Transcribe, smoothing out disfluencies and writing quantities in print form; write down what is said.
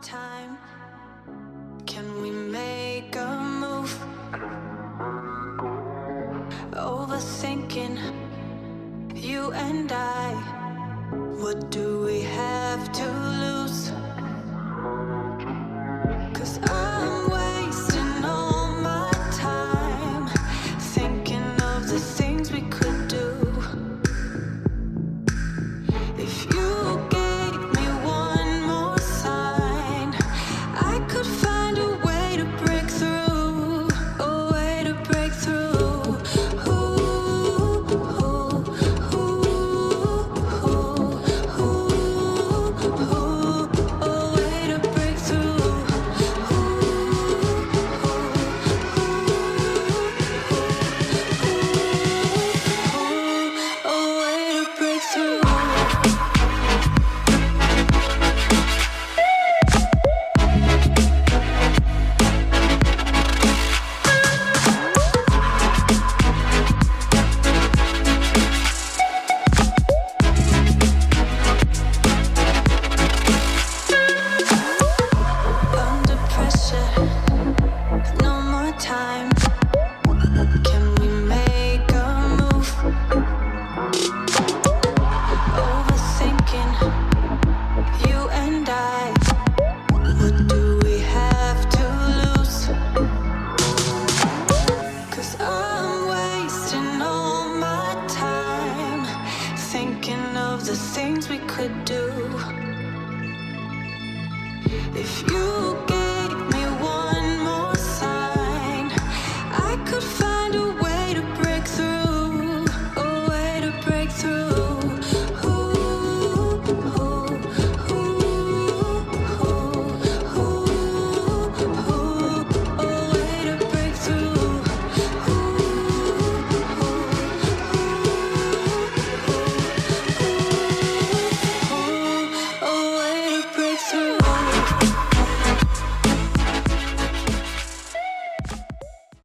time. Can we make a move? Overthinking, you and I. What do we have to lose? 'Cause I'm wasting all my time thinking of the things we could do. If you gave me one more sign, I could find a way to break through, a way to break through. Ooh, ooh, ooh, ooh, ooh, a way to break through. A way to break through. Under pressure, no more time. Can we make a move? Overthinking, you and I. What do we have to lose? 'Cause I'm wasting all my time thinking of the things we could do. If you